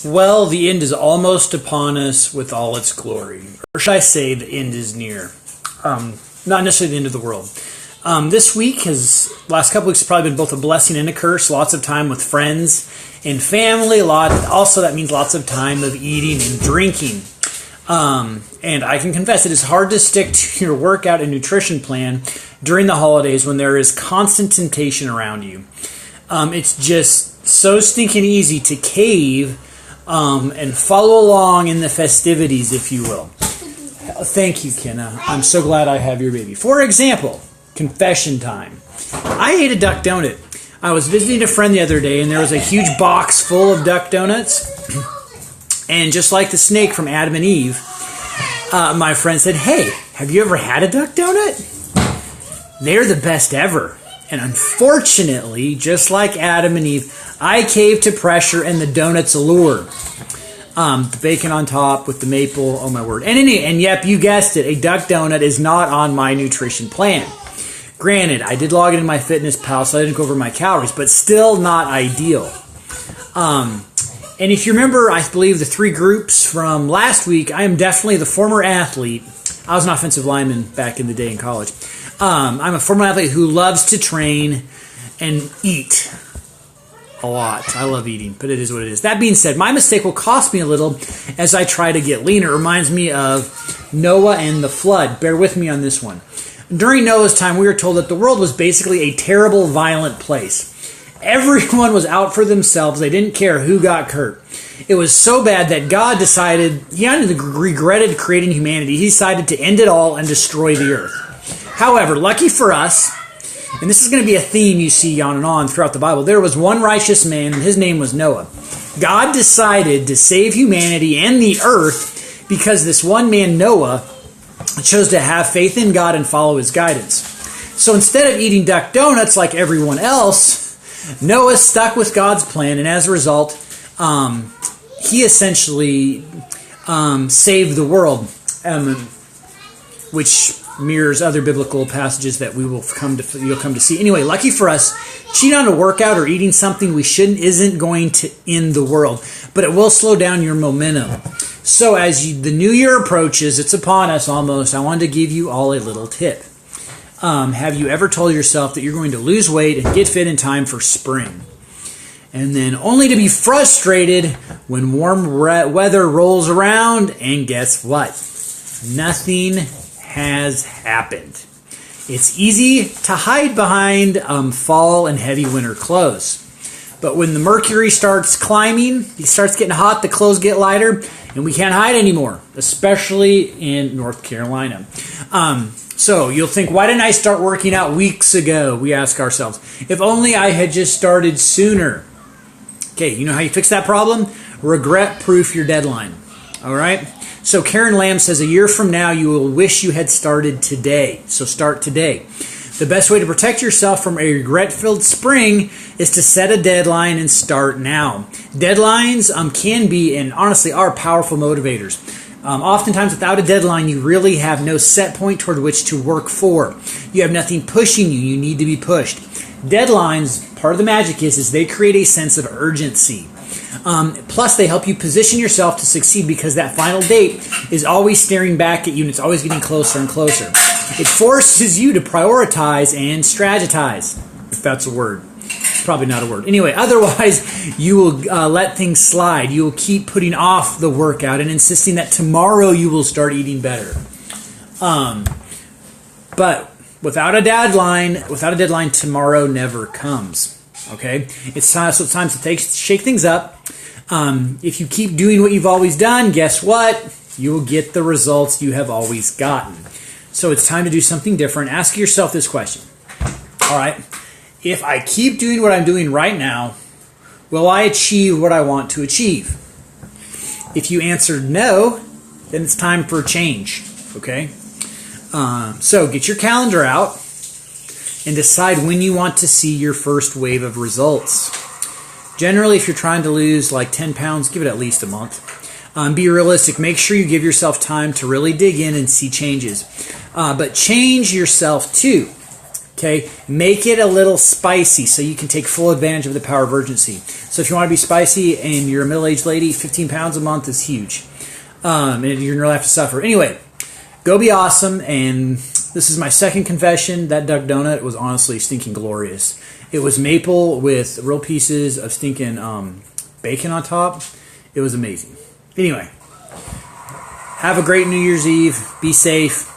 Well, the end is almost upon us with all its glory. Or should I say, the end is near. Not necessarily the end of the world. This week last couple weeks has probably been both a blessing and a curse. Lots of time with friends and family. Also, that means lots of time of eating and drinking. And I can confess it is hard to stick to your workout and nutrition plan during the holidays when there is constant temptation around you. It's just so stinking easy to cave and follow along in the festivities, if you will. Thank you, Kenna. I'm so glad I have your baby. For example, confession time. I ate a duck donut. I was visiting a friend the other day, and there was a huge box full of duck donuts. And just like the snake from Adam and Eve, my friend said, "Hey, have you ever had a duck donut? They're the best ever." And unfortunately, just like Adam and Eve, I caved to pressure and the donut's allure. The bacon on top with the maple, oh my word. And yep, you guessed it, a duck donut is not on my nutrition plan. Granted, I did log it in MyFitnessPal, so I didn't go over my calories, but still not ideal. And if you remember, I believe the three groups from last week, I am definitely the former athlete. I was an offensive lineman back in the day in college. I'm a former athlete who loves to train and eat a lot. I love eating, but it is what it is. That being said, my mistake will cost me a little as I try to get leaner. It reminds me of Noah and the flood. Bear with me on this one. During Noah's time, we were told that the world was basically a terrible, violent place. Everyone was out for themselves. They didn't care who got hurt. It was so bad that God decided, he regretted creating humanity. He decided to end it all and destroy the earth. However, lucky for us, and this is going to be a theme you see on and on throughout the Bible, there was one righteous man, and his name was Noah. God decided to save humanity and the earth because this one man, Noah, chose to have faith in God and follow his guidance. So instead of eating duck donuts like everyone else, Noah stuck with God's plan, and as a result, he essentially saved the world, which mirrors other biblical passages that you'll come to see. Anyway, lucky for us, cheating on a workout or eating something we shouldn't isn't going to end the world, but it will slow down your momentum. So as the new year approaches, it's upon us almost, I wanted to give you all a little tip. Have you ever told yourself that you're going to lose weight and get fit in time for spring? And then only to be frustrated when warm weather rolls around, and guess what? Nothing has happened. It's easy to hide behind fall and heavy winter clothes. But when the mercury starts climbing, it starts getting hot, the clothes get lighter, and we can't hide anymore, especially in North Carolina. So you'll think, why didn't I start working out weeks ago? We ask ourselves. If only I had just started sooner. Okay, you know how you fix that problem? Regret-proof your deadline. All right? So Karen Lamb says, a year from now, you will wish you had started today. So start today. The best way to protect yourself from a regret-filled spring is to set a deadline and start now. Deadlines can be, and honestly are, powerful motivators. Oftentimes, without a deadline, you really have no set point toward which to work for. You have nothing pushing you. You need to be pushed. Deadlines, part of the magic is they create a sense of urgency. Plus, they help you position yourself to succeed because that final date is always staring back at you and it's always getting closer and closer. It forces you to prioritize and strategize, if that's a word. Probably not a word. Anyway, otherwise, you will let things slide. You will keep putting off the workout and insisting that tomorrow you will start eating better. But without a deadline, tomorrow never comes. Okay? It's time to shake things up. If you keep doing what you've always done, guess what? You will get the results you have always gotten. So it's time to do something different. Ask yourself this question. All right? If I keep doing what I'm doing right now, will I achieve what I want to achieve? If you answered no, then it's time for a change. Okay? So get your calendar out and decide when you want to see your first wave of results. Generally, if you're trying to lose like 10 pounds, give it at least a month. Be realistic. Make sure you give yourself time to really dig in and see changes. But change yourself too. Okay, make it a little spicy so you can take full advantage of the power of urgency. So if you want to be spicy and you're a middle-aged lady, 15 pounds a month is huge. And you're going to really have to suffer. Anyway, go be awesome. And this is my second confession. That duck donut was honestly stinking glorious. It was maple with real pieces of stinking bacon on top. It was amazing. Anyway, have a great New Year's Eve. Be safe.